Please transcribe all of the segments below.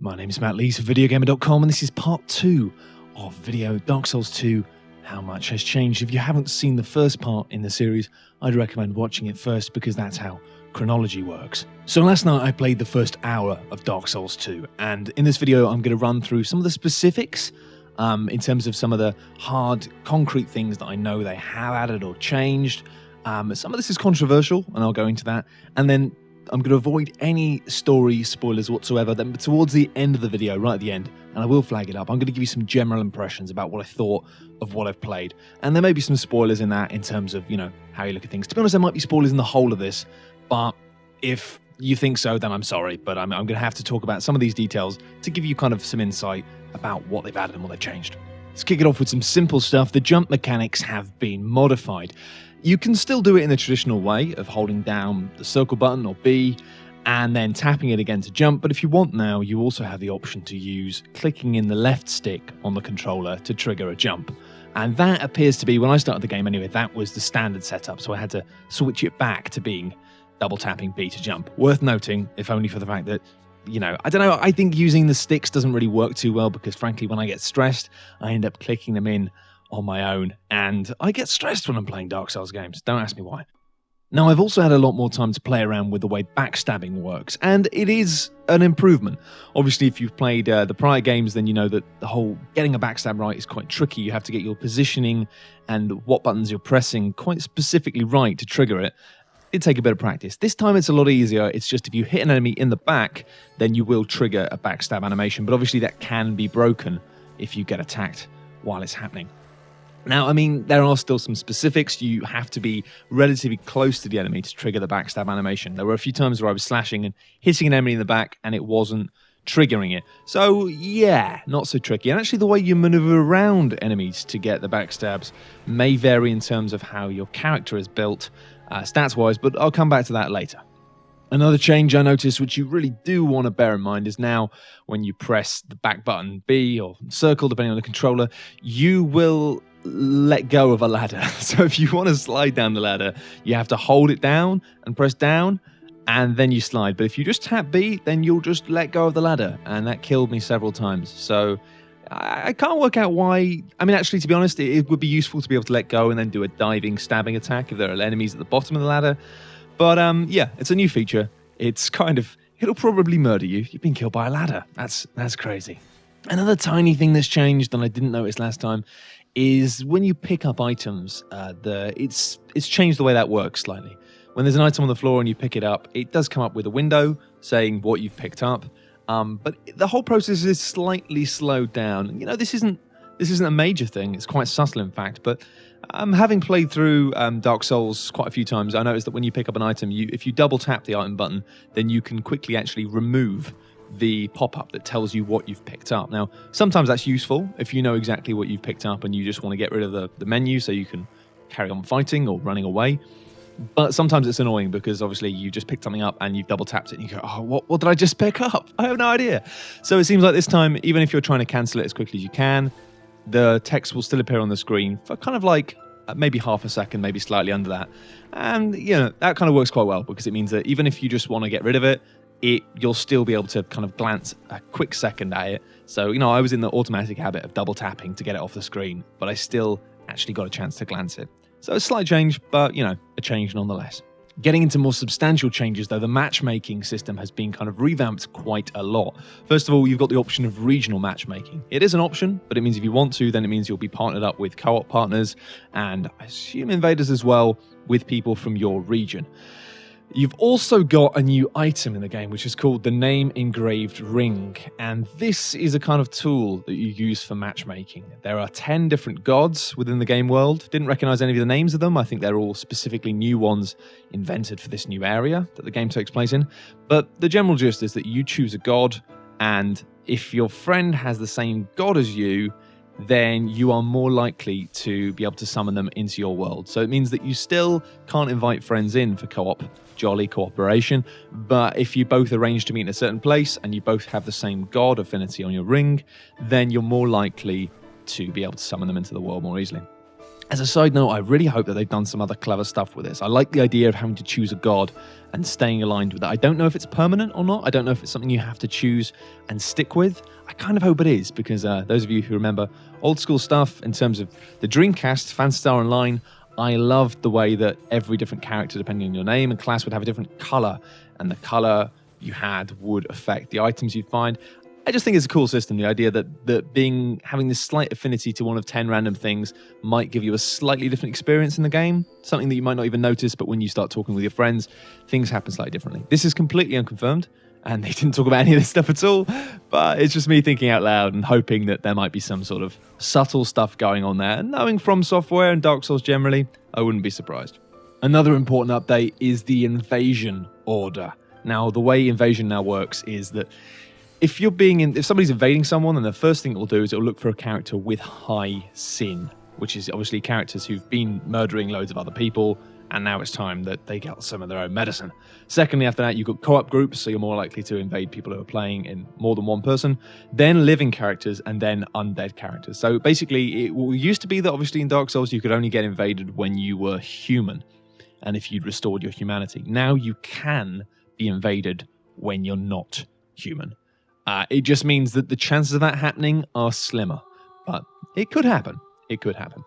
My name is Matt Lees for VideogamerTV, and this is part 2 of video Dark Souls 2, How Much Has Changed. If you haven't seen the first part in the series, I'd recommend watching it first because that's how chronology works. So last night I played the first hour of Dark Souls 2, and in this video I'm going to run through some of the specifics in terms of some of the hard, concrete things that I know they have added or changed. Some of this is controversial, and I'll go into that, and then I'm going to avoid any story spoilers whatsoever. Then towards the end of the video, right at the end, and I will flag it up, I'm going to give you some general impressions about what I thought of what I've played. And there may be some spoilers in that in terms of, you know, how you look at things. To be honest, there might be spoilers in the whole of this, but if you think so, then I'm sorry. But I'm going to have to talk about some of these details to give you kind of some insight about what they've added and what they've changed. Let's kick it off with some simple stuff. The jump mechanics have been modified. You can still do it in the traditional way of holding down the circle button or B and then tapping it again to jump, but if you want now, you also have the option to use clicking in the left stick on the controller to trigger a jump. And that appears to be, when I started the game anyway, that was the standard setup, so I had to switch it back to being double tapping B to jump. Worth noting, if only for the fact that, you know, I don't know, I think using the sticks doesn't really work too well because frankly, when I get stressed, I end up clicking them in on my own, and I get stressed when I'm playing Dark Souls games. Don't ask me why. Now, I've also had a lot more time to play around with the way backstabbing works, and it is an improvement. Obviously, if you've played the prior games, then you know that the whole getting a backstab right is quite tricky. You have to get your positioning and what buttons you're pressing quite specifically right to trigger it. It'd take a bit of practice. This time it's a lot easier. It's just if you hit an enemy in the back, then you will trigger a backstab animation, but obviously that can be broken if you get attacked while it's happening. Now, I mean, there are still some specifics. You have to be relatively close to the enemy to trigger the backstab animation. There were a few times where I was slashing and hitting an enemy in the back and it wasn't triggering it. So, yeah, not so tricky. And actually, the way you maneuver around enemies to get the backstabs may vary in terms of how your character is built, stats-wise, but I'll come back to that later. Another change I noticed, which you really do want to bear in mind, is now when you press the back button B or circle, depending on the controller, you will let go of a ladder. So if you want to slide down the ladder, you have to hold it down and press down, and then you slide. But if you just tap B, then you'll just let go of the ladder, and that killed me several times. So I can't work out why. I mean, actually, to be honest, it would be useful to be able to let go and then do a diving, stabbing attack if there are enemies at the bottom of the ladder. But yeah, it's a new feature. It's kind of, it'll probably murder you. You've been killed by a ladder. That's crazy. Another tiny thing that's changed, and I didn't notice last time, is when you pick up items, it's changed the way that works slightly. When there's an item on the floor and you pick it up, it does come up with a window saying what you've picked up, but the whole process is slightly slowed down. You know, this isn't a major thing. It's quite subtle, in fact, but having played through Dark Souls quite a few times, I noticed that when you pick up an item, if you double tap the item button, then you can quickly actually remove the pop-up that tells you what you've picked up. Now, sometimes that's useful if you know exactly what you've picked up and you just want to get rid of the menu so you can carry on fighting or running away. But sometimes it's annoying because obviously you just picked something up and you've double tapped it and you go, oh, what did I just pick up? I have no idea. So it seems like this time, even if you're trying to cancel it as quickly as you can, the text will still appear on the screen for kind of like maybe half a second, maybe slightly under that. And, you know, that kind of works quite well because it means that even if you just want to get rid of it, you'll still be able to kind of glance a quick second at it. So, you know, I was in the automatic habit of double tapping to get it off the screen, but I still actually got a chance to glance it. So a slight change, but, you know, a change nonetheless. Getting into more substantial changes, though, the matchmaking system has been kind of revamped quite a lot. First of all, you've got the option of regional matchmaking. It is an option, but it means if you want to, then it means you'll be partnered up with co-op partners and I assume invaders as well with people from your region. You've also got a new item in the game, which is called the Name Engraved Ring, and this is a kind of tool that you use for matchmaking. There are 10 different gods within the game world. Didn't recognize any of the names of them. I think they're all specifically new ones invented for this new area that the game takes place in. But the general gist is that you choose a god, and if your friend has the same god as you, then you are more likely to be able to summon them into your world. So it means that you still can't invite friends in for co-op, jolly cooperation, but if you both arrange to meet in a certain place and you both have the same god affinity on your ring, then you're more likely to be able to summon them into the world more easily. As a side note, I really hope that they've done some other clever stuff with this. I like the idea of having to choose a god and staying aligned with it. I don't know if it's permanent or not. I don't know if it's something you have to choose and stick with. I kind of hope it is, because those of you who remember old school stuff in terms of the Dreamcast, Phantasy Star Online, I loved the way that every different character, depending on your name and class, would have a different color, and the color you had would affect the items you'd find. I just think it's a cool system, the idea that having this slight affinity to one of 10 random things might give you a slightly different experience in the game, something that you might not even notice, but when you start talking with your friends, things happen slightly differently. This is completely unconfirmed, and they didn't talk about any of this stuff at all, but it's just me thinking out loud and hoping that there might be some sort of subtle stuff going on there. And knowing From Software and Dark Souls generally, I wouldn't be surprised. Another important update is the invasion order. Now, the way invasion now works is that if somebody's invading someone, then the first thing it will do is it will look for a character with high sin, which is obviously characters who've been murdering loads of other people, and now it's time that they get some of their own medicine. Secondly, after that, you've got co-op groups, so you're more likely to invade people who are playing in more than one person, then living characters, and then undead characters. So basically, it used to be that obviously in Dark Souls, you could only get invaded when you were human, and if you'd restored your humanity. Now you can be invaded when you're not human. It just means that the chances of that happening are slimmer, but it could happen. It could happen.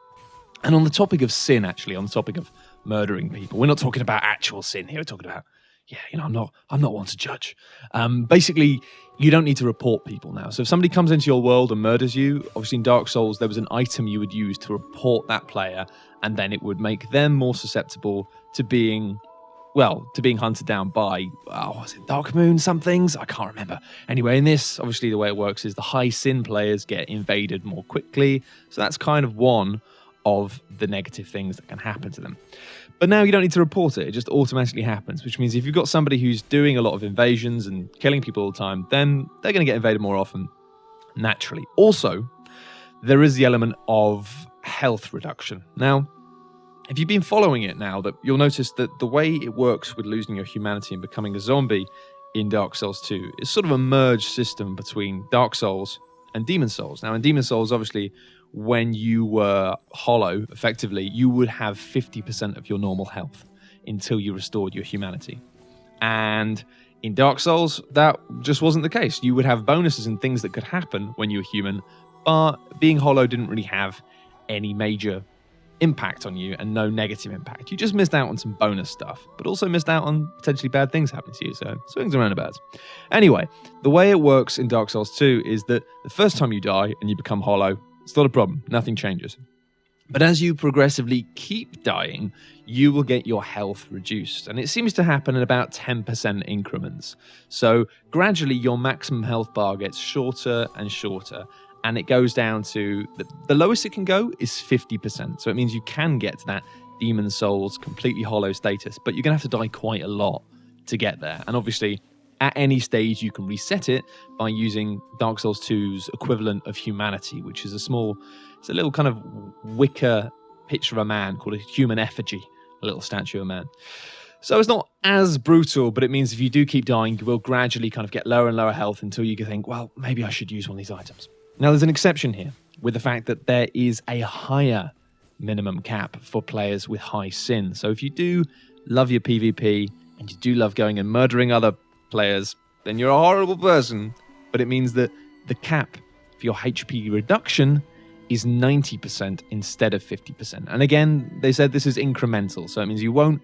And on the topic of sin, actually, on the topic of murdering people, we're not talking about actual sin here. We're talking about, I'm not one to judge. Basically, you don't need to report people now. So if somebody comes into your world and murders you, obviously in Dark Souls, there was an item you would use to report that player, and then it would make them more susceptible to being hunted down by, was it Dark Moon somethings? I can't remember. Anyway, in this, obviously the way it works is the high sin players get invaded more quickly. So that's kind of one of the negative things that can happen to them. But now you don't need to report it. It just automatically happens, which means if you've got somebody who's doing a lot of invasions and killing people all the time, then they're going to get invaded more often, naturally. Also, there is the element of health reduction. Now, if you've been following it now, that you'll notice that the way it works with losing your humanity and becoming a zombie in Dark Souls 2 is sort of a merged system between Dark Souls and Demon Souls. Now, in Demon Souls, obviously, when you were hollow, effectively, you would have 50% of your normal health until you restored your humanity. And in Dark Souls, that just wasn't the case. You would have bonuses and things that could happen when you were human, but being hollow didn't really have any major impact on you and no negative impact. You just missed out on some bonus stuff, but also missed out on potentially bad things happening to you, so swings and roundabouts. Anyway, the way it works in Dark Souls 2 is that the first time you die and you become hollow, it's not a problem, nothing changes. But as you progressively keep dying, you will get your health reduced, and it seems to happen in about 10% increments. So gradually your maximum health bar gets shorter and shorter, and it goes down to, the lowest it can go is 50%. So it means you can get to that Demon Souls completely hollow status, but you're going to have to die quite a lot to get there. And obviously, at any stage, you can reset it by using Dark Souls 2's equivalent of humanity, which is it's a little kind of wicker picture of a man called a human effigy, a little statue of a man. So it's not as brutal, but it means if you do keep dying, you will gradually kind of get lower and lower health until you can think, well, maybe I should use one of these items. Now, there's an exception here with the fact that there is a higher minimum cap for players with high sin. So if you do love your PvP and you do love going and murdering other players, then you're a horrible person. But it means that the cap for your HP reduction is 90% instead of 50%. And again, they said this is incremental. So it means you won't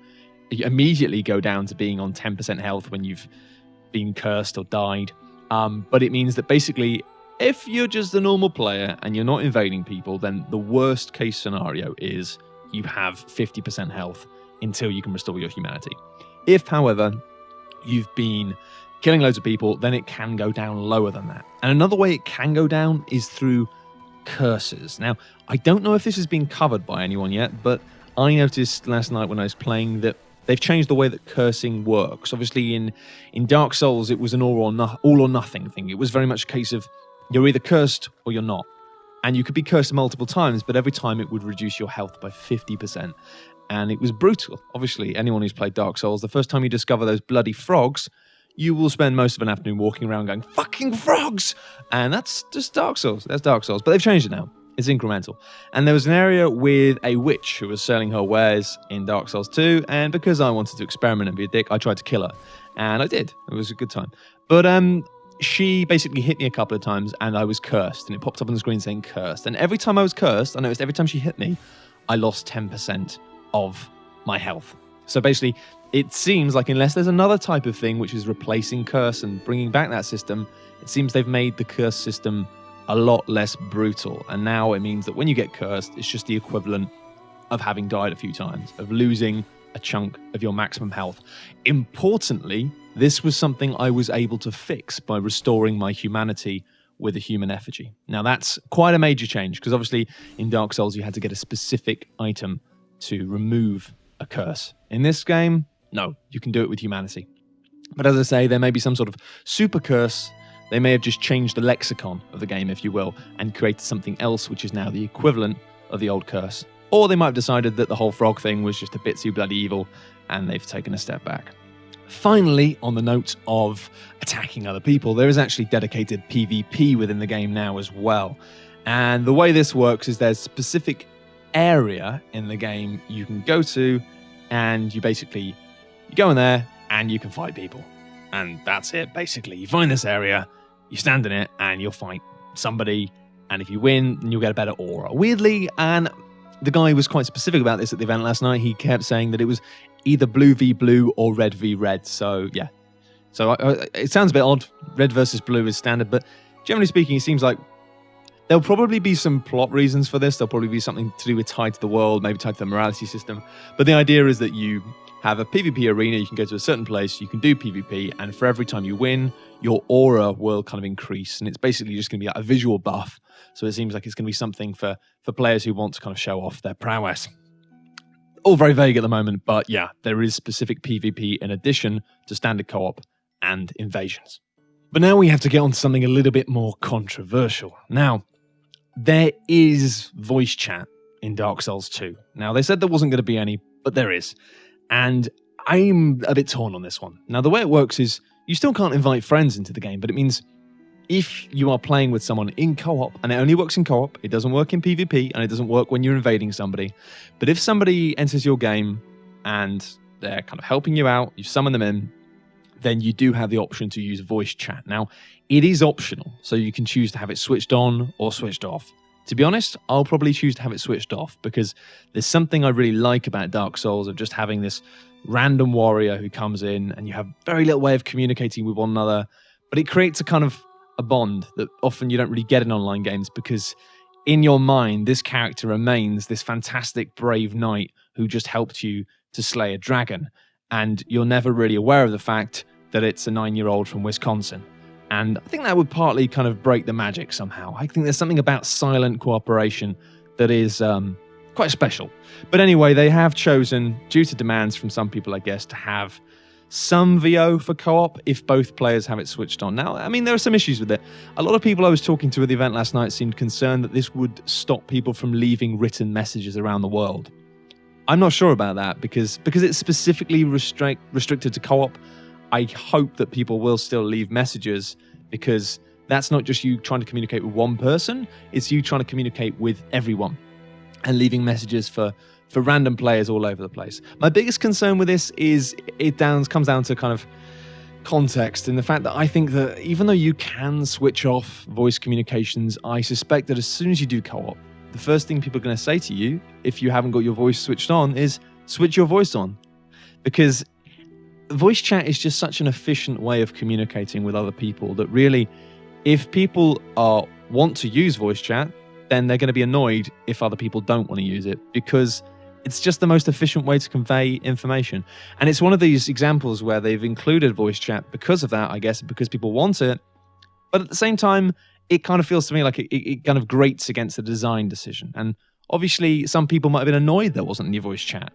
immediately go down to being on 10% health when you've been cursed or died. But it means that basically, if you're just a normal player and you're not invading people, then the worst case scenario is you have 50% health until you can restore your humanity. If, however, you've been killing loads of people, then it can go down lower than that. And another way it can go down is through curses. Now, I don't know if this has been covered by anyone yet, but I noticed last night when I was playing that they've changed the way that cursing works. Obviously, in Dark Souls, it was an all or nothing thing. It was very much a case of you're either cursed or you're not. And you could be cursed multiple times, but every time it would reduce your health by 50%. And it was brutal. Obviously, anyone who's played Dark Souls, the first time you discover those bloody frogs, you will spend most of an afternoon walking around going, fucking frogs! And that's just Dark Souls. That's Dark Souls. But they've changed it now. It's incremental. And there was an area with a witch who was selling her wares in Dark Souls 2, and because I wanted to experiment and be a dick, I tried to kill her. And I did. It was a good time. But she basically hit me a couple of times, and I was cursed. And it popped up on the screen saying cursed. And every time I was cursed, I noticed every time she hit me, I lost 10% of my health. So basically, it seems like unless there's another type of thing which is replacing curse and bringing back that system, it seems they've made the curse system a lot less brutal. And now it means that when you get cursed, it's just the equivalent of having died a few times, of losing a chunk of your maximum health. Importantly, this was something I was able to fix by restoring my humanity with a human effigy. Now that's quite a major change, because obviously in Dark Souls you had to get a specific item to remove a curse. In this game, no, you can do it with humanity. But as I say, there may be some sort of super curse. They may have just changed the lexicon of the game, if you will, and created something else which is now the equivalent of the old curse. Or they might have decided that the whole frog thing was just a bit too bloody evil, and they've taken a step back. Finally, on the note of attacking other people, there is actually dedicated PvP within the game now as well. And the way this works is there's a specific area in the game you can go to, and you go in there and you can fight people. And that's it, basically. You find this area, you stand in it, and you'll fight somebody, and if you win, then you'll get a better aura. Weirdly, and the guy was quite specific about this at the event last night, he kept saying that it was either blue v blue or red v red. So, yeah. So it sounds a bit odd. Red versus blue is standard, but generally speaking, it seems like there'll probably be some plot reasons for this. There'll probably be something to do with tied to the world, maybe tied to the morality system. But the idea is that you have a PvP arena, you can go to a certain place, you can do PvP, and for every time you win, your aura will kind of increase. And it's basically just going to be like a visual buff. So it seems like it's going to be something for players who want to kind of show off their prowess. All very vague at the moment, but yeah, there is specific PvP in addition to standard co-op and invasions. But now we have to get on to something a little bit more controversial. Now, there is voice chat in Dark Souls 2. Now, they said there wasn't going to be any, but there is. And I'm a bit torn on this one. Now, the way it works is you still can't invite friends into the game, but it means if you are playing with someone in co-op, and it only works in co-op, it doesn't work in PvP, and it doesn't work when you're invading somebody. But if somebody enters your game and they're kind of helping you out, you summon them in, then you do have the option to use voice chat. Now, it is optional, so you can choose to have it switched on or switched off. To be honest, I'll probably choose to have it switched off, because there's something I really like about Dark Souls of just having this random warrior who comes in and you have very little way of communicating with one another, but it creates a kind of a bond that often you don't really get in online games, because in your mind, this character remains this fantastic brave knight who just helped you to slay a dragon, and you're never really aware of the fact that it's a 9-year-old from Wisconsin. And I think that would partly kind of break the magic somehow. I think there's something about silent cooperation that is quite special. But anyway, they have chosen, due to demands from some people, I guess, to have some VO for co-op if both players have it switched on. Now, I mean, there are some issues with it. A lot of people I was talking to at the event last night seemed concerned that this would stop people from leaving written messages around the world. I'm not sure about that, because it's specifically restricted to co-op. I hope that people will still leave messages, because that's not just you trying to communicate with one person, it's you trying to communicate with everyone and leaving messages for random players all over the place. My biggest concern with this is comes down to kind of context, and the fact that I think that even though you can switch off voice communications, I suspect that as soon as you do co-op, the first thing people are going to say to you, if you haven't got your voice switched on, is switch your voice on. Because voice chat is just such an efficient way of communicating with other people that really, if people want to use voice chat, then they're going to be annoyed if other people don't want to use it, because it's just the most efficient way to convey information. And it's one of these examples where they've included voice chat because of that, I guess, because people want it. But at the same time, it kind of feels to me like it kind of grates against the design decision. And obviously, some people might have been annoyed there wasn't any voice chat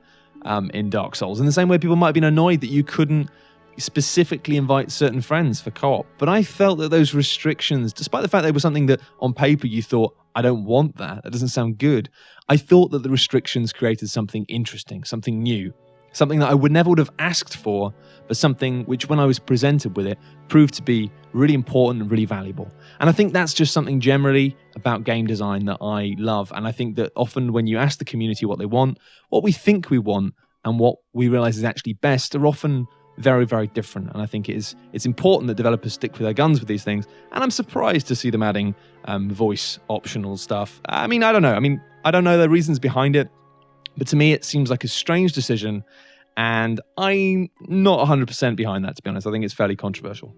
in Dark Souls. In the same way, people might have been annoyed that you couldn't specifically invite certain friends for co-op. But I felt that those restrictions, despite the fact they were something that on paper you thought, I don't want that, that doesn't sound good, I thought that the restrictions created something interesting, something new. Something that I would never have asked for, but something which, when I was presented with it, proved to be really important and really valuable. And I think that's just something generally about game design that I love. And I think that often when you ask the community what they want, what we think we want and what we realize is actually best are often very, very different. And I think it's important that developers stick with their guns with these things. And I'm surprised to see them adding voice optional stuff. I mean, I don't know. I don't know the reasons behind it. But to me, it seems like a strange decision, and I'm not 100% behind that, to be honest. I think it's fairly controversial.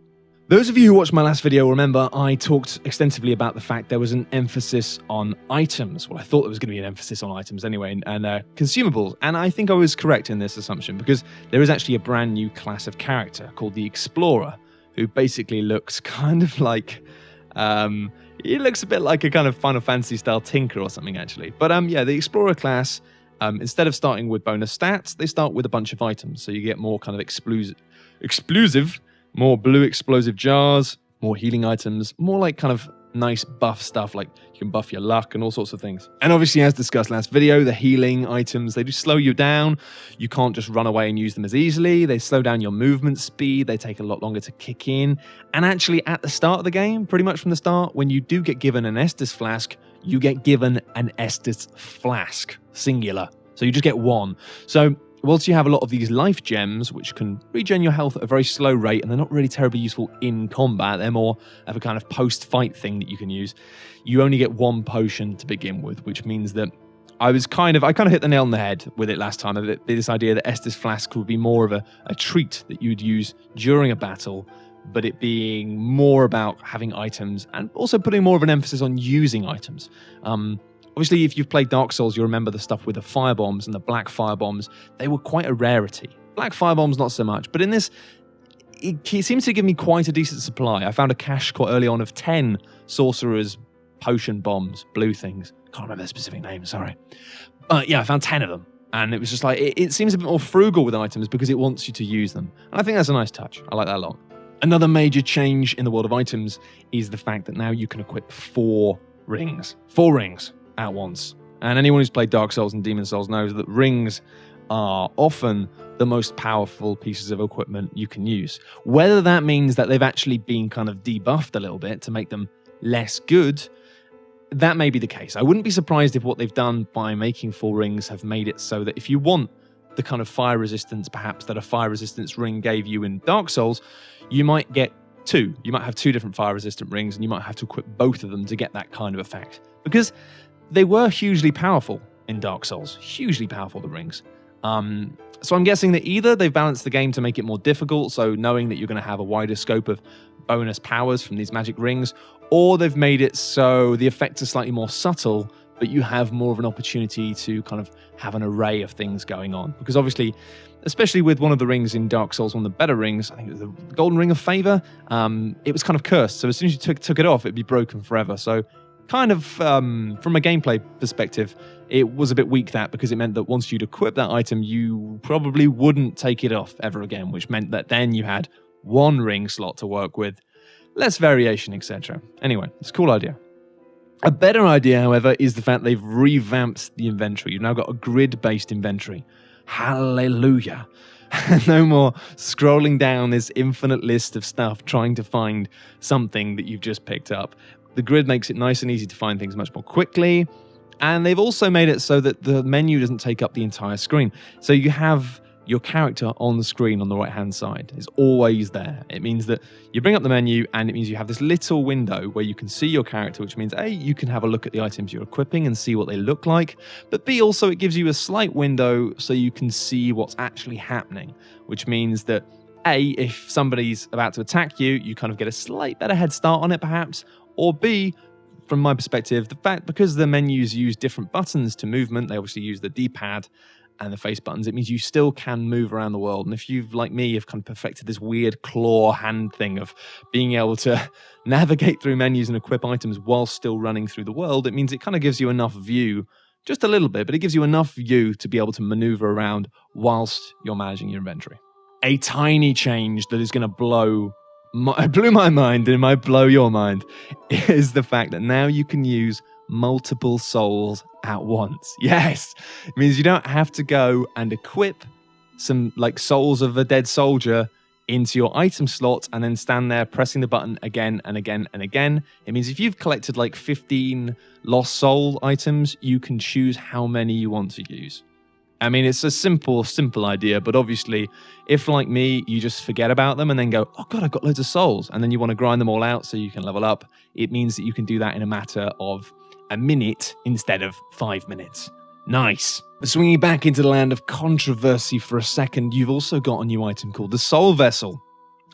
Those of you who watched my last video remember I talked extensively about the fact there was an emphasis on items. Well, I thought there was going to be an emphasis on items anyway, and consumables. And I think I was correct in this assumption, because there is actually a brand new class of character called the Explorer, who basically looks kind of like... he looks a bit like a kind of Final Fantasy style Tinker or something, actually. But yeah, the Explorer class... instead of starting with bonus stats, they start with a bunch of items. So you get more kind of explosive, more blue explosive jars, more healing items, more like kind of nice buff stuff, like you can buff your luck and all sorts of things. And obviously, as discussed last video, the healing items, they do slow you down. You can't just run away and use them as easily. They slow down your movement speed. They take a lot longer to kick in. And actually, at the start of the game, pretty much from the start, when you do get given an Estus flask, you get given an Estus flask, singular. So you just get one. So whilst you have a lot of these life gems, which can regen your health at a very slow rate, and they're not really terribly useful in combat, they're more of a kind of post-fight thing that you can use, you only get one potion to begin with, which means that I kind of hit the nail on the head with it last time. This idea that Estus flask would be more of a treat that you would use during a battle, but it being more about having items and also putting more of an emphasis on using items. Obviously, if you've played Dark Souls, you'll remember the stuff with the firebombs and the black firebombs. They were quite a rarity. Black firebombs, not so much. But in this, it seems to give me quite a decent supply. I found a cache quite early on of 10 sorcerer's potion bombs, blue things. Can't remember the specific name, sorry. Yeah, I found 10 of them. And it was just like, it seems a bit more frugal with items because it wants you to use them. And I think that's a nice touch. I like that a lot. Another major change in the world of items is the fact that now you can equip 4 rings. 4 rings at once. And anyone who's played Dark Souls and Demon Souls knows that rings are often the most powerful pieces of equipment you can use. Whether that means that they've actually been kind of debuffed a little bit to make them less good, that may be the case. I wouldn't be surprised if what they've done by making 4 rings have made it so that if you want the kind of fire resistance perhaps that a fire resistance ring gave you in Dark Souls, you might get 2. You might have 2 different fire resistant rings, and you might have to equip both of them to get that kind of effect. Because they were hugely powerful in Dark Souls. Hugely powerful, the rings. So I'm guessing that either they've balanced the game to make it more difficult, so knowing that you're going to have a wider scope of bonus powers from these magic rings, or they've made it so the effects are slightly more subtle, but you have more of an opportunity to kind of have an array of things going on. Because obviously, especially with one of the rings in Dark Souls, one of the better rings, I think it was the Golden Ring of Favor, it was kind of cursed. So as soon as you took it off, it'd be broken forever. So kind of, from a gameplay perspective, it was a bit weak that, because it meant that once you'd equip that item, you probably wouldn't take it off ever again, which meant that then you had 1 ring slot to work with, less variation, etc. Anyway, it's a cool idea. A better idea, however, is the fact they've revamped the inventory. You've now got a grid-based inventory. Hallelujah. No more scrolling down this infinite list of stuff trying to find something that you've just picked up. The grid makes it nice and easy to find things much more quickly. And they've also made it so that the menu doesn't take up the entire screen. So you have your character on the screen on the right-hand side. It's always there. It means that you bring up the menu, and it means you have this little window where you can see your character, which means A, you can have a look at the items you're equipping and see what they look like, but B, also it gives you a slight window so you can see what's actually happening, which means that A, if somebody's about to attack you, you kind of get a slight better head start on it perhaps, or B, from my perspective, the fact because the menus use different buttons to movement, they obviously use the D-pad and the face buttons, it means you still can move around the world. And if you've, like me, have kind of perfected this weird claw hand thing of being able to navigate through menus and equip items while still running through the world, it means it kind of gives you enough view, just a little bit, but it gives you enough view to be able to maneuver around whilst you're managing your inventory. A tiny change that is going to blew my mind and might blow your mind is the fact that now you can use multiple souls at once. Yes, it means you don't have to go and equip some like souls of a dead soldier into your item slot and then stand there pressing the button again and again and again. It means if you've collected like 15 lost soul items, you can choose how many you want to use. I mean, it's a simple idea, but obviously, if like me, you just forget about them and then go, oh god, I've got loads of souls, and then you want to grind them all out so you can level up, it means that you can do that in a matter of a minute instead of 5 minutes. Nice. But swinging back into the land of controversy for a second, you've also got a new item called the Soul Vessel.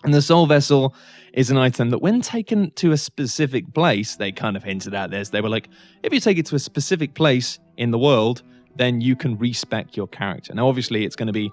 And the Soul Vessel is an item that when taken to a specific place, they kind of hinted at this, they were like, if you take it to a specific place in the world, then you can respec your character. Now, obviously, it's going to be,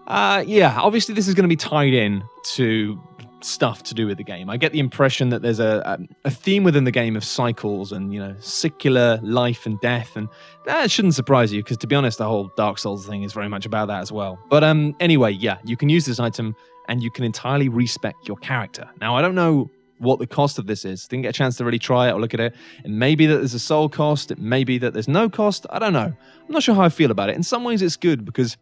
obviously this is going to be tied in to stuff to do with the game. I get the impression that there's a theme within the game of cycles and, you know, secular life and death, and that shouldn't surprise you, because to be honest, the whole Dark Souls thing is very much about that as well. But anyway, yeah, you can use this item and you can entirely respec your character. Now, I don't know what the cost of this is. Didn't get a chance to really try it or look at it. It may be that there's a soul cost. It may be that there's no cost. I don't know. I'm not sure how I feel about it. In some ways, it's good, because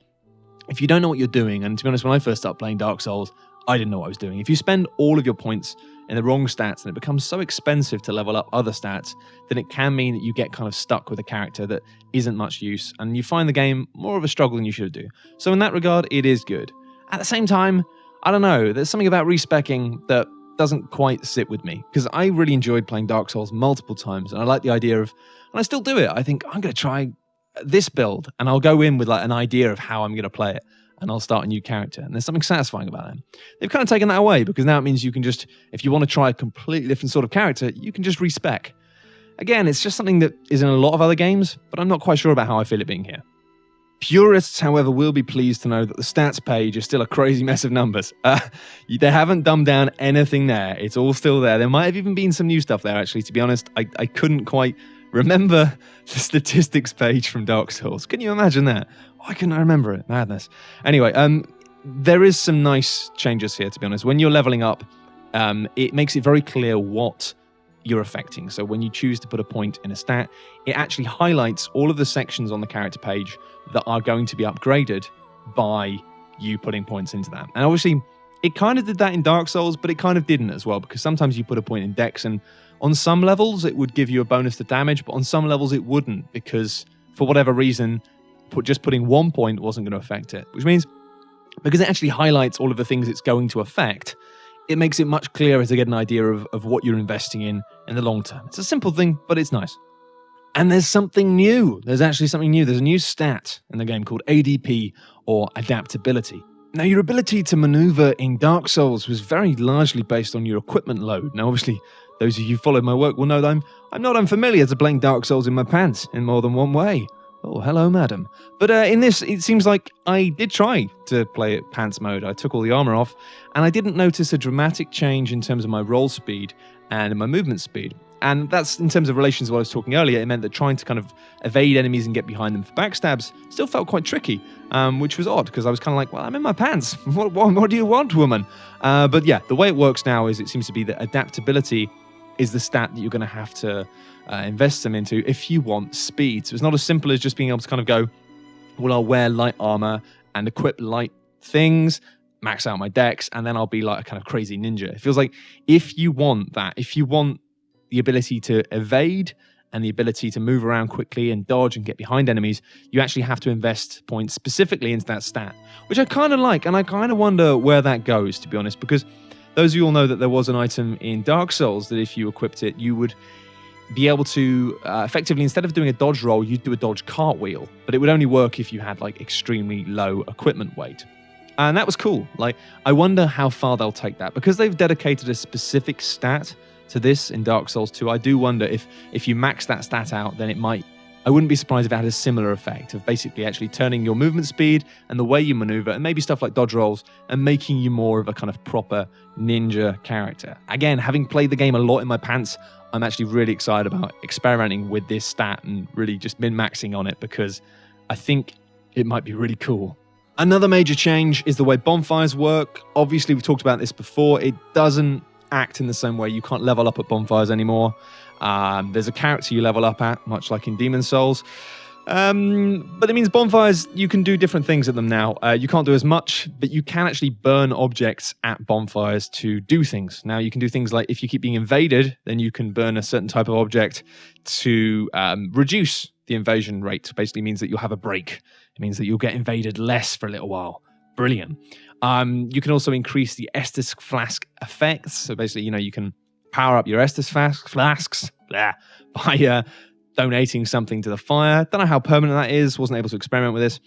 if you don't know what you're doing, and to be honest, when I first started playing Dark Souls, I didn't know what I was doing. If you spend all of your points in the wrong stats and it becomes so expensive to level up other stats, then it can mean that you get kind of stuck with a character that isn't much use, and you find the game more of a struggle than you should do. So in that regard, it is good. At the same time, I don't know. There's something about respecing that doesn't quite sit with me, because I really enjoyed playing Dark Souls multiple times, and I like the idea of, and I still do it, I think I'm going to try this build, and I'll go in with like an idea of how I'm going to play it, and I'll start a new character, and there's something satisfying about them. They've kind of taken that away, because now it means you can just, if you want to try a completely different sort of character, you can just respec. Again, it's just something that is in a lot of other games, but I'm not quite sure about how I feel it being here. Purists, however, will be pleased to know that the stats page is still a crazy mess of numbers. They haven't dumbed down anything there. It's all still there. There might have even been some new stuff there, actually. To be honest, I couldn't quite remember the statistics page from Dark Souls. Can you imagine that? Why couldn't I remember it? Madness. Anyway, there is some nice changes here, to be honest. When you're leveling up, it makes it very clear what you're affecting. So when you choose to put a point in a stat, it actually highlights all of the sections on the character page that are going to be upgraded by you putting points into that. And obviously, it kind of did that in Dark Souls, but it kind of didn't as well, because sometimes you put a point in Dex, and on some levels it would give you a bonus to damage, but on some levels it wouldn't, because for whatever reason, just putting 1 point wasn't going to affect it. Which means, because it actually highlights all of the things it's going to affect, it makes it much clearer to get an idea of what you're investing in the long term. It's a simple thing, but it's nice. And there's something new. There's actually something new. There's a new stat in the game called ADP, or adaptability. Now, your ability to maneuver in Dark Souls was very largely based on your equipment load. Now, obviously, those of you who follow my work will know that I'm not unfamiliar to playing Dark Souls in my pants in more than one way. Oh, hello, madam. But in this, it seems like I did try to play it pants mode. I took all the armor off, and I didn't notice a dramatic change in terms of my roll speed and my movement speed. And that's in terms of relations to what I was talking earlier. It meant that trying to kind of evade enemies and get behind them for backstabs still felt quite tricky, which was odd, because I was kind of like, well, I'm in my pants. What do you want, woman? But yeah, the way it works now is it seems to be that adaptability is the stat that you're going to have to invest them into if you want speed. So it's not as simple as just being able to kind of go, well, I'll wear light armor and equip light things, max out my dex, and then I'll be like a kind of crazy ninja. It feels like if you want that, if you want the ability to evade and the ability to move around quickly and dodge and get behind enemies, you actually have to invest points specifically into that stat, which I kind of like, and I kind of wonder where that goes, to be honest, because those of you all know that there was an item in Dark Souls that if you equipped it, you would be able to effectively, instead of doing a dodge roll, you'd do a dodge cartwheel, but it would only work if you had like extremely low equipment weight. And that was cool. Like, I wonder how far they'll take that, because they've dedicated a specific stat to this in Dark Souls 2. I do wonder if you max that stat out, then it might, I wouldn't be surprised if it had a similar effect of basically actually turning your movement speed and the way you maneuver, and maybe stuff like dodge rolls, and making you more of a kind of proper ninja character. Again, having played the game a lot in my pants, I'm actually really excited about experimenting with this stat and really just min-maxing on it, because I think it might be really cool. Another major change is the way bonfires work. Obviously, we've talked about this before. It doesn't act in the same way. You can't level up at bonfires anymore. There's a character you level up at, much like in Demon Souls. But it means bonfires, you can do different things at them now. You can't do as much, but you can actually burn objects at bonfires to do things. Now, you can do things like if you keep being invaded, then you can burn a certain type of object to reduce the invasion rate. Basically means that you'll have a break. It means that you'll get invaded less for a little while. Brilliant. You can also increase the Estus flask effects. So basically, you can power up your Estus flasks by donating something to the fire. Don't know how permanent that is. Wasn't able to experiment with this.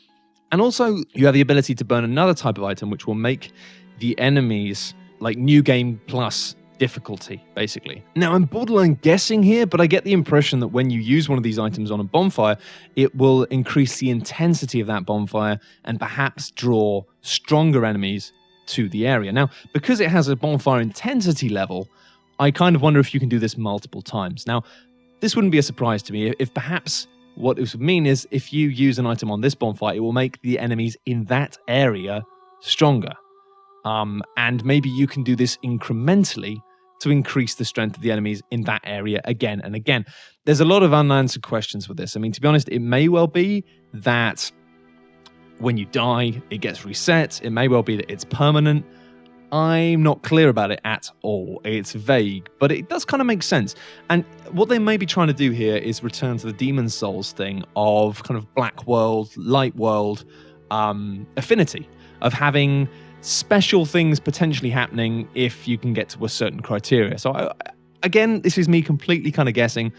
And also, you have the ability to burn another type of item, which will make the enemies like New Game Plus difficulty, basically. Now, I'm borderline guessing here, but I get the impression that when you use one of these items on a bonfire, it will increase the intensity of that bonfire and perhaps draw stronger enemies to the area. Now, because it has a bonfire intensity level, I kind of wonder if you can do this multiple times. Now, this wouldn't be a surprise to me if perhaps what this would mean is if you use an item on this bonfire, it will make the enemies in that area stronger. And maybe you can do this incrementally to increase the strength of the enemies in that area again and again. There's a lot of unanswered questions with this. I mean, to be honest, it may well be that when you die, it gets reset. It may well be that it's permanent. I'm not clear about it at all. It's vague, but it does kind of make sense. And what they may be trying to do here is return to the Demon Souls thing of kind of black world, light world affinity, of having special things potentially happening if you can get to a certain criteria. So again, this is me completely kind of guessing,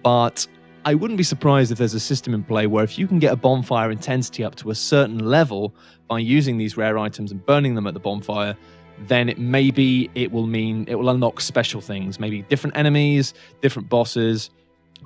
but I wouldn't be surprised if there's a system in play where if you can get a bonfire intensity up to a certain level by using these rare items and burning them at the bonfire, then it will mean it will unlock special things, maybe different enemies, different bosses.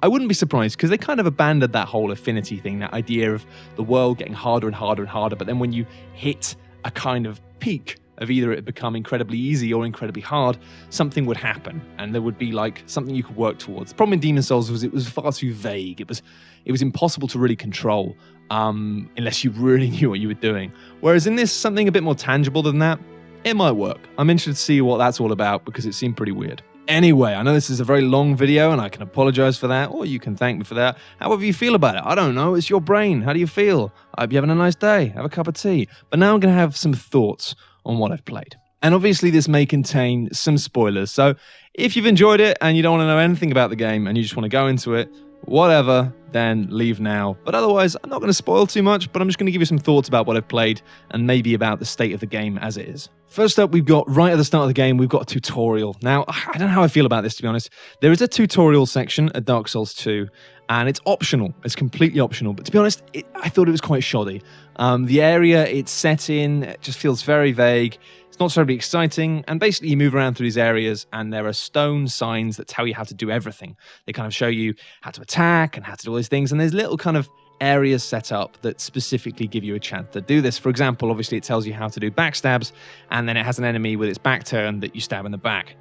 I wouldn't be surprised because they kind of abandoned that whole affinity thing, that idea of the world getting harder and harder and harder. But then when you hit a kind of peak of either it become incredibly easy or incredibly hard, something would happen and there would be like something you could work towards. The problem in Demon Souls was it was far too vague. It was impossible to really control unless you really knew what you were doing. Whereas in this, something a bit more tangible than that, it might work. I'm interested to see what that's all about because it seemed pretty weird. Anyway, I know this is a very long video and I can apologize for that, or you can thank me for that. However you feel about it, I don't know. It's your brain. How do you feel? I hope you're having a nice day. Have a cup of tea. But now I'm going to have some thoughts on what I've played. And obviously this may contain some spoilers. So if you've enjoyed it and you don't want to know anything about the game and you just want to go into it, whatever, then leave now. But otherwise, I'm not going to spoil too much, but I'm just going to give you some thoughts about what I've played and maybe about the state of the game as it is. First up, we've got, right at the start of the game, we've got a tutorial. Now, I don't know how I feel about this, to be honest. There is a tutorial section at Dark Souls 2, and it's optional. It's completely optional. But to be honest, I thought it was quite shoddy. The area it's set in, it just feels very vague. It's not terribly exciting, and basically you move around through these areas and there are stone signs that tell you how to do everything. They kind of show you how to attack and how to do all these things, and there's little kind of areas set up that specifically give you a chance to do this. For example, obviously it tells you how to do backstabs, and then it has an enemy with its back turned that you stab in the back.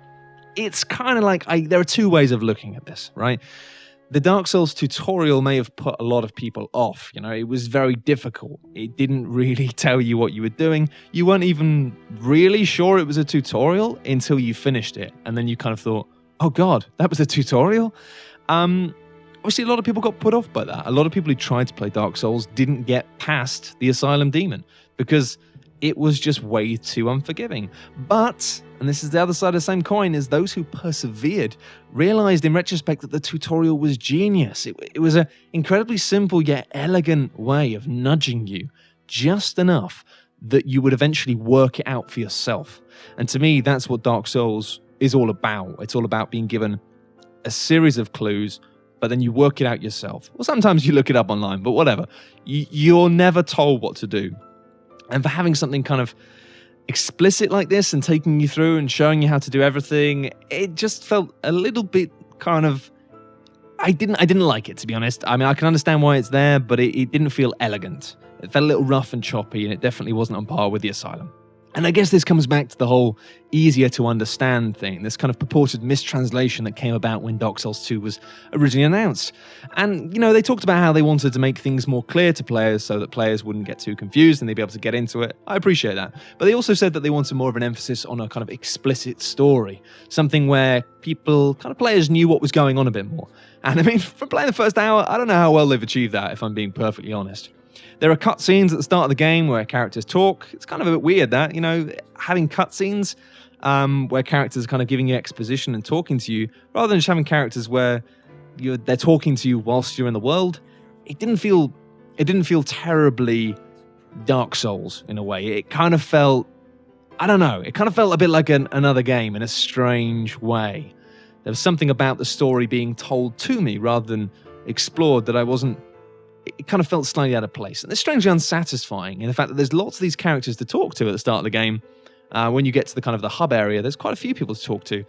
It's kind of like, there are two ways of looking at this, right? The Dark Souls tutorial may have put a lot of people off. It was very difficult. It didn't really tell you what you were doing. You weren't even really sure it was a tutorial until you finished it. And then you kind of thought, oh God, that was a tutorial? Obviously, a lot of people got put off by that. A lot of people who tried to play Dark Souls didn't get past the Asylum Demon because it was just way too unforgiving. But, and this is the other side of the same coin, is those who persevered realized in retrospect that the tutorial was genius. It was an incredibly simple yet elegant way of nudging you just enough that you would eventually work it out for yourself. And to me, that's what Dark Souls is all about. It's all about being given a series of clues, but then you work it out yourself. Well, sometimes you look it up online, but whatever. You're never told what to do. And for having something kind of explicit like this and taking you through and showing you how to do everything, it just felt a little bit kind of... I didn't like it, to be honest. I mean, I can understand why it's there, but it didn't feel elegant. It felt a little rough and choppy, and it definitely wasn't on par with the Asylum. And I guess this comes back to the whole easier to understand thing, this kind of purported mistranslation that came about when Dark Souls 2 was originally announced. And, you know, they talked about how they wanted to make things more clear to players so that players wouldn't get too confused and they'd be able to get into it. I appreciate that. But they also said that they wanted more of an emphasis on a kind of explicit story, something where players knew what was going on a bit more. And I mean, from playing the first hour, I don't know how well they've achieved that, if I'm being perfectly honest. There are cutscenes at the start of the game where characters talk. It's kind of a bit weird that, you know, having cutscenes where characters are kind of giving you exposition and talking to you, rather than just having characters where they're talking to you whilst you're in the world. It didn't feel terribly Dark Souls in a way. It kind of felt, I don't know, it kind of felt a bit like another game in a strange way. There was something about the story being told to me rather than explored that I wasn't. It kind of felt slightly out of place. And it's strangely unsatisfying in the fact that there's lots of these characters to talk to at the start of the game. When you get to the kind of the hub area, there's quite a few people to talk to.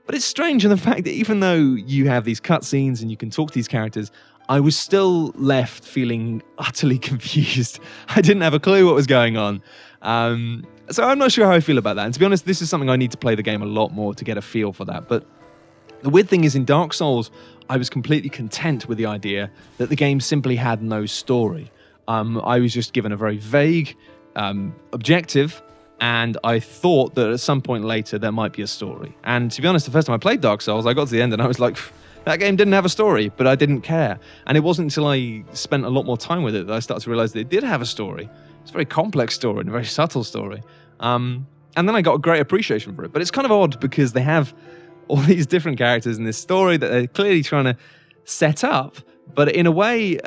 But it's strange in the fact that even though you have these cutscenes and you can talk to these characters, I was still left feeling utterly confused. I didn't have a clue what was going on. So I'm not sure how I feel about that. And to be honest, this is something I need to play the game a lot more to get a feel for that. But the weird thing is, in Dark Souls, I was completely content with the idea that the game simply had no story. I was just given a very vague objective, and I thought that at some point later there might be a story. And to be honest, the first time I played Dark Souls, I got to the end and I was like, that game didn't have a story, but I didn't care. And it wasn't until I spent a lot more time with it that I started to realize that it did have a story. It's a very complex story and a very subtle story. And then I got a great appreciation for it. But it's kind of odd because they have all these different characters in this story that they're clearly trying to set up, but in a way,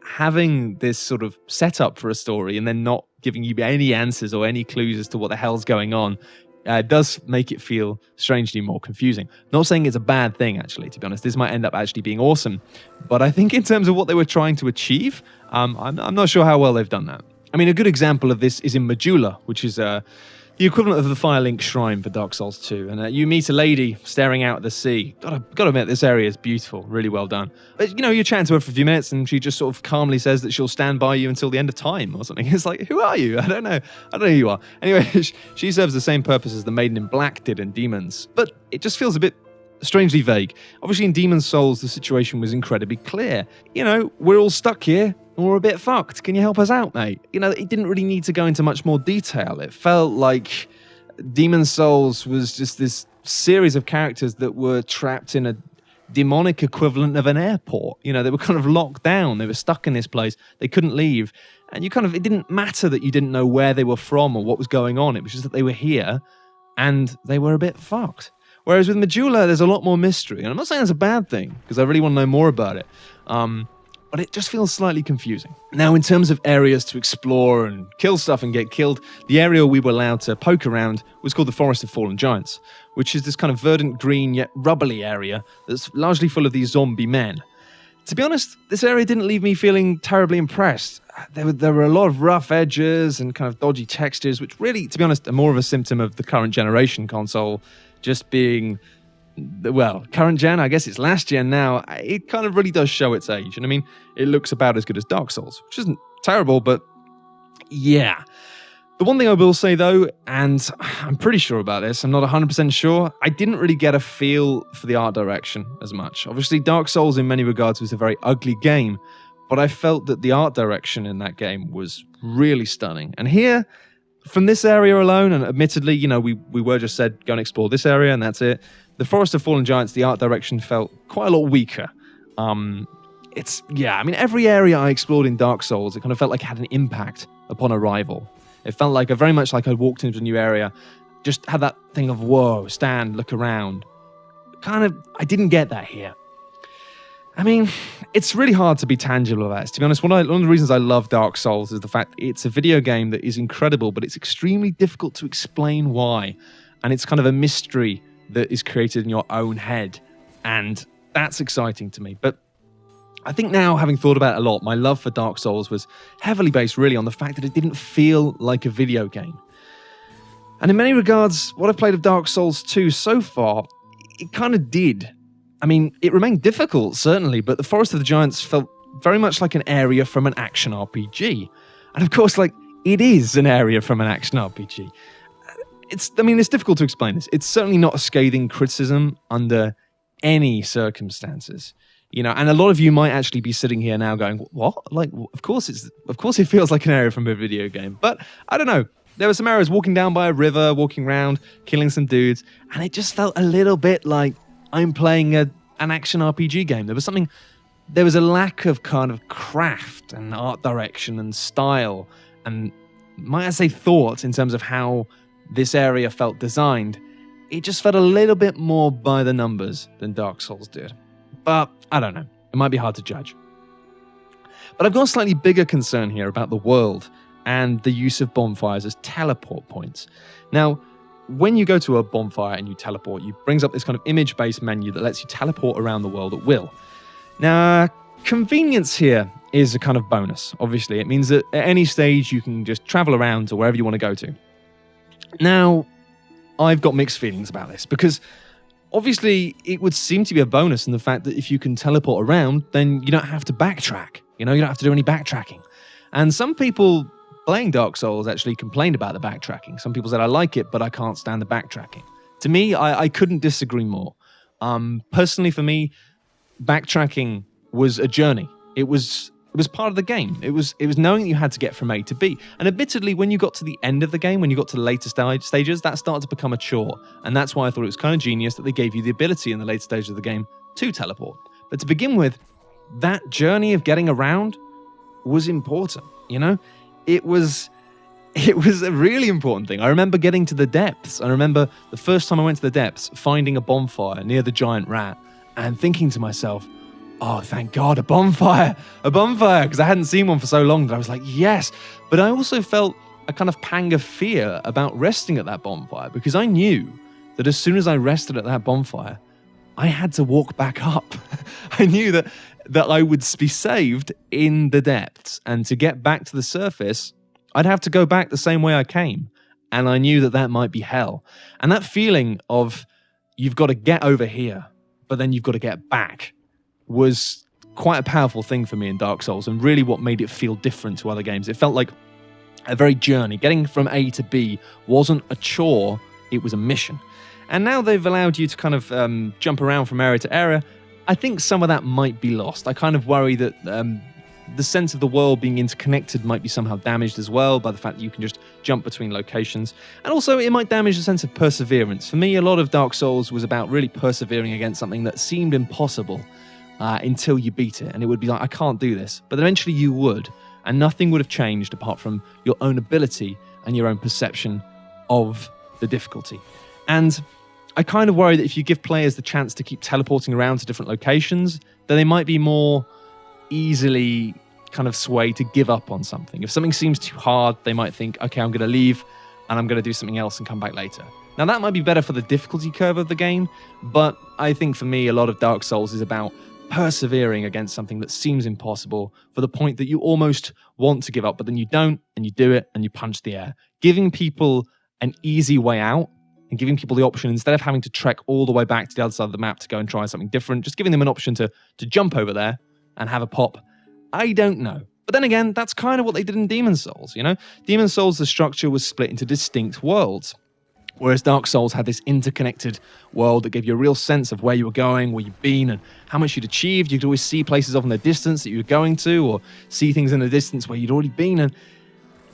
having this sort of setup for a story and then not giving you any answers or any clues as to what the hell's going on does make it feel strangely more confusing. Not saying it's a bad thing, actually, to be honest. This might end up actually being awesome, but I think in terms of what they were trying to achieve, I'm not sure how well they've done that. I mean, a good example of this is in Majula, which is the equivalent of the Firelink Shrine for Dark Souls 2. And you meet a lady staring out at the sea. Gotta admit, this area is beautiful, really well done. But, you know, you're chatting to her for a few minutes and she just sort of calmly says that she'll stand by you until the end of time or something. It's like, who are you? I don't know who you are. Anyway, she serves the same purpose as the Maiden in Black did in Demons. But it just feels a bit strangely vague. Obviously, in Demon's Souls, the situation was incredibly clear. You know, we're all stuck here and we're a bit fucked. Can you help us out, mate? You know, it didn't really need to go into much more detail. It felt like Demon's Souls was just this series of characters that were trapped in a demonic equivalent of an airport. You know, they were kind of locked down. They were stuck in this place. They couldn't leave. And it didn't matter that you didn't know where they were from or what was going on. It was just that they were here and they were a bit fucked. Whereas with Majula, there's a lot more mystery. And I'm not saying that's a bad thing, because I really want to know more about it. But it just feels slightly confusing. Now, in terms of areas to explore and kill stuff and get killed, the area we were allowed to poke around was called the Forest of Fallen Giants, which is this kind of verdant green yet rubbly area that's largely full of these zombie men. To be honest, this area didn't leave me feeling terribly impressed. There were a lot of rough edges and kind of dodgy textures, which really, to be honest, are more of a symptom of the current generation console just being, well, current gen, I guess it's last gen now. It kind of really does show its age. And I mean, it looks about as good as Dark Souls, which isn't terrible, but yeah. The one thing I will say, though, and I'm pretty sure about this, I'm not 100% sure, I didn't really get a feel for the art direction as much. Obviously, Dark Souls in many regards was a very ugly game, but I felt that the art direction in that game was really stunning. And here, from this area alone, and admittedly, you know, we were just said, go and explore this area, and that's it. The Forest of Fallen Giants, the art direction felt quite a lot weaker. I mean, every area I explored in Dark Souls, it kind of felt like it had an impact upon arrival. It felt like very much like I walked into a new area, just had that thing of, whoa, stand, look around. I didn't get that here. I mean, it's really hard to be tangible about it. To be honest, one of the reasons I love Dark Souls is the fact it's a video game that is incredible, but it's extremely difficult to explain why. And it's kind of a mystery that is created in your own head. And that's exciting to me. But I think now, having thought about it a lot, my love for Dark Souls was heavily based really on the fact that it didn't feel like a video game. And in many regards, what I've played of Dark Souls 2 so far, it kind of did. I mean, it remained difficult, certainly, but the Forest of the Giants felt very much like an area from an action RPG. And of course, it is an area from an action RPG. it's difficult to explain this. It's certainly not a scathing criticism under any circumstances. And a lot of you might actually be sitting here now going, what? Like, of course it feels like an area from a video game. But I don't know. There were some areas walking down by a river, walking around, killing some dudes, and it just felt a little bit like I'm playing an action RPG game. There was a lack of kind of craft and art direction and style and, might I say, thought in terms of how this area felt designed. It just felt a little bit more by the numbers than Dark Souls did. But I don't know. It might be hard to judge. But I've got a slightly bigger concern here about the world and the use of bonfires as teleport points. Now, when you go to a bonfire and you teleport, it brings up this kind of image-based menu that lets you teleport around the world at will. Now, convenience here is a kind of bonus. Obviously, it means that at any stage you can just travel around to wherever you want to go to. Now, I've got mixed feelings about this because obviously it would seem to be a bonus in the fact that if you can teleport around, then you don't have to backtrack. You don't have to do any backtracking. And some people playing Dark Souls actually complained about the backtracking. Some people said, I like it, but I can't stand the backtracking. To me, I couldn't disagree more. Personally, for me, backtracking was a journey. It was part of the game. It was knowing that you had to get from A to B. And admittedly, when you got to the end of the game, when you got to the later stages, that started to become a chore. And that's why I thought it was kind of genius that they gave you the ability in the later stages of the game to teleport. But to begin with, that journey of getting around was important, It was a really important thing. I remember getting to the depths. I remember the first time I went to the depths, finding a bonfire near the giant rat and thinking to myself, oh, thank God, a bonfire, because I hadn't seen one for so long that I was like, yes. But I also felt a kind of pang of fear about resting at that bonfire because I knew that as soon as I rested at that bonfire, I had to walk back up. I knew that I would be saved in the depths, and to get back to the surface, I'd have to go back the same way I came. And I knew that might be hell. And that feeling of you've got to get over here, but then you've got to get back was quite a powerful thing for me in Dark Souls, and really what made it feel different to other games. It felt like a very journey. Getting from A to B wasn't a chore, it was a mission. And now they've allowed you to kind of jump around from area to area. I think some of that might be lost. I kind of worry that the sense of the world being interconnected might be somehow damaged as well by the fact that you can just jump between locations. And also it might damage the sense of perseverance. For me, a lot of Dark Souls was about really persevering against something that seemed impossible until you beat it. And it would be like, I can't do this. But eventually you would. And nothing would have changed apart from your own ability and your own perception of the difficulty. And I kind of worry that if you give players the chance to keep teleporting around to different locations, then they might be more easily kind of swayed to give up on something. If something seems too hard, they might think, okay, I'm going to leave and I'm going to do something else and come back later. Now, that might be better for the difficulty curve of the game, but I think for me, a lot of Dark Souls is about persevering against something that seems impossible for the point that you almost want to give up, but then you don't, and you do it, and you punch the air. Giving people an easy way out and giving people the option, instead of having to trek all the way back to the other side of the map to go and try something different, just giving them an option to jump over there and have a pop. I don't know. But then again, that's kind of what they did in Demon's Souls, Demon's Souls, the structure was split into distinct worlds, whereas Dark Souls had this interconnected world that gave you a real sense of where you were going, where you'd been, and how much you'd achieved. You could always see places off in the distance that you were going to, or see things in the distance where you'd already been. And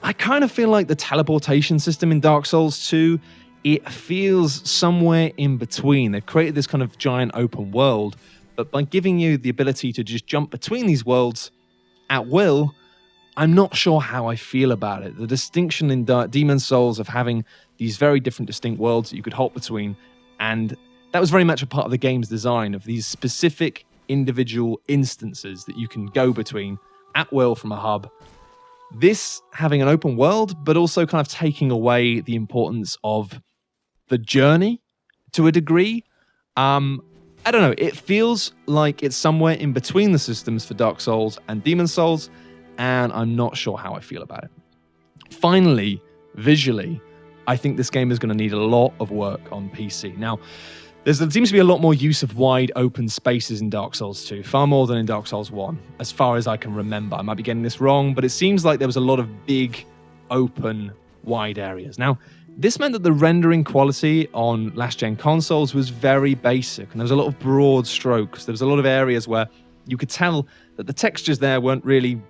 I kind of feel like the teleportation system in Dark Souls 2, it feels somewhere in between. They've created this kind of giant open world, but by giving you the ability to just jump between these worlds at will, I'm not sure how I feel about it. The distinction in Demon's Souls of having these very different distinct worlds that you could hop between, and that was very much a part of the game's design, of these specific individual instances that you can go between at will from a hub. This having an open world, but also kind of taking away the importance of the journey to a degree. I don't know, it feels like it's somewhere in between the systems for Dark Souls and Demon's Souls, and I'm not sure how I feel about it. Finally, visually, I think this game is going to need a lot of work on PC. Now, there seems to be a lot more use of wide open spaces in Dark Souls 2, far more than in Dark Souls 1, as far as I can remember. I might be getting this wrong, but it seems like there was a lot of big, open, wide areas. Now, This meant that the rendering quality on last-gen consoles was very basic, and there was a lot of broad strokes. There was a lot of areas where you could tell that the textures there weren't really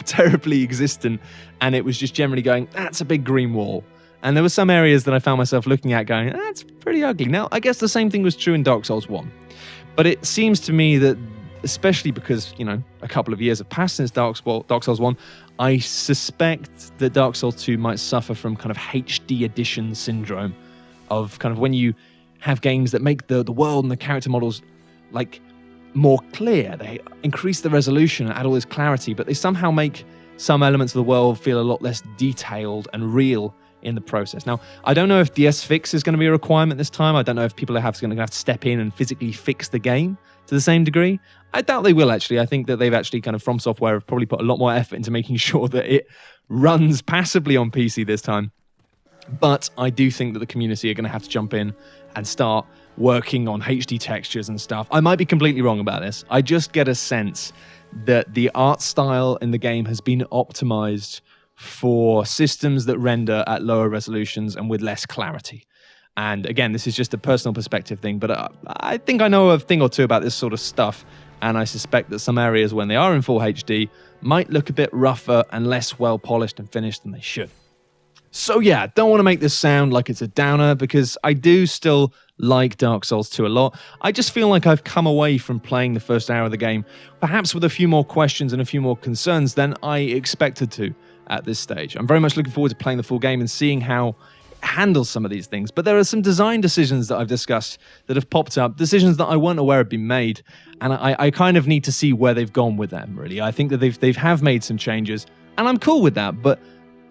terribly existent, and it was just generally going, that's a big green wall. And there were some areas that I found myself looking at going, that's pretty ugly. Now, I guess the same thing was true in Dark Souls 1. But it seems to me that, especially because, a couple of years have passed since Dark Souls 1, I suspect that Dark Souls 2 might suffer from kind of HD edition syndrome of kind of when you have games that make the world and the character models like more clear. They increase the resolution and add all this clarity, but they somehow make some elements of the world feel a lot less detailed and real in the process. Now, I don't know if DS Fix is going to be a requirement this time. I don't know if people are going to have to step in and physically fix the game to the same degree. I doubt they will, actually. I think that they've actually kind of, From Software, have probably put a lot more effort into making sure that it runs passably on PC this time. But I do think that the community are going to have to jump in and start working on HD textures and stuff. I might be completely wrong about this. I just get a sense that the art style in the game has been optimized for systems that render at lower resolutions and with less clarity. And again, this is just a personal perspective thing, but I think I know a thing or two about this sort of stuff, and I suspect that some areas, when they are in full HD, might look a bit rougher and less well polished and finished than they should. So yeah, don't want to make this sound like it's a downer, because I do still like Dark Souls 2 a lot. I just feel like I've come away from playing the first hour of the game, perhaps with a few more questions and a few more concerns than I expected to at this stage. I'm very much looking forward to playing the full game and seeing how it handles some of these things. But there are some design decisions that I've discussed that have popped up, decisions that I weren't aware had been made, and I kind of need to see where they've gone with them, really. I think that they have made some changes, and I'm cool with that, but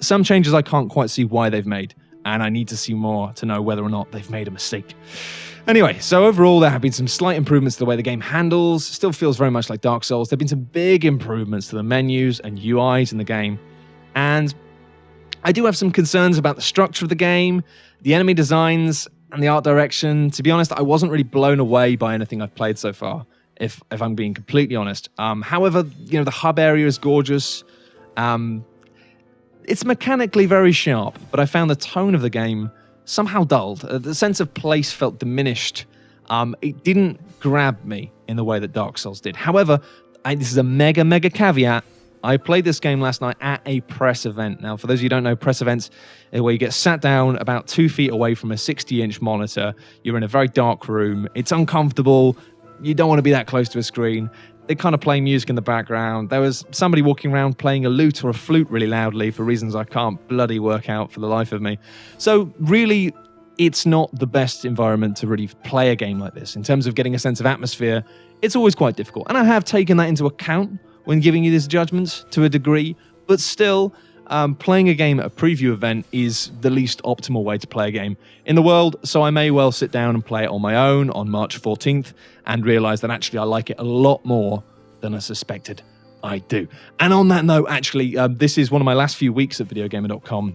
some changes I can't quite see why they've made, and I need to see more to know whether or not they've made a mistake. Anyway, so overall, there have been some slight improvements to the way the game handles. Still feels very much like Dark Souls. There have been some big improvements to the menus and UIs in the game. And I do have some concerns about the structure of the game, the enemy designs, and the art direction. To be honest, I wasn't really blown away by anything I've played so far, if I'm being completely honest. However, the hub area is gorgeous. It's mechanically very sharp, but I found the tone of the game somehow dulled. The sense of place felt diminished. It didn't grab me in the way that Dark Souls did. However, this is a mega caveat. I played this game last night at a press event. Now, for those of you who don't know, press events are where you get sat down about 2 feet away from a 60-inch monitor. You're in a very dark room. It's uncomfortable. You don't want to be that close to a screen. They kind of play music in the background. There was somebody walking around playing a lute or a flute really loudly for reasons I can't bloody work out for the life of me. So really, it's not the best environment to really play a game like this. In terms of getting a sense of atmosphere, it's always quite difficult. And I have taken that into account when giving you these judgments to a degree, but still, playing a game at a preview event is the least optimal way to play a game in the world, so I may well sit down and play it on my own on March 14th and realize that actually I like it a lot more than I suspected I do. And on that note, actually, this is one of my last few weeks at VideogamerTV.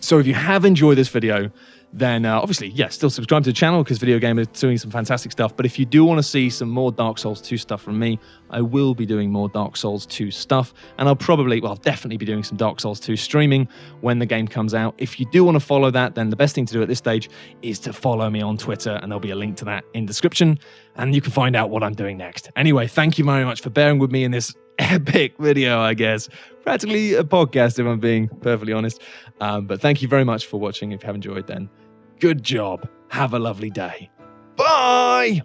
So if you have enjoyed this video, then obviously, yes, still subscribe to the channel because Video Gamer is doing some fantastic stuff. But if you do want to see some more Dark Souls 2 stuff from me, I will be doing more Dark Souls 2 stuff. And I'll definitely be doing some Dark Souls 2 streaming when the game comes out. If you do want to follow that, then the best thing to do at this stage is to follow me on Twitter, and there'll be a link to that in the description, and you can find out what I'm doing next. Anyway, thank you very much for bearing with me in this epic video, I guess. Practically a podcast, if I'm being perfectly honest. But thank you very much for watching. If you have enjoyed, then good job. Have a lovely day. Bye!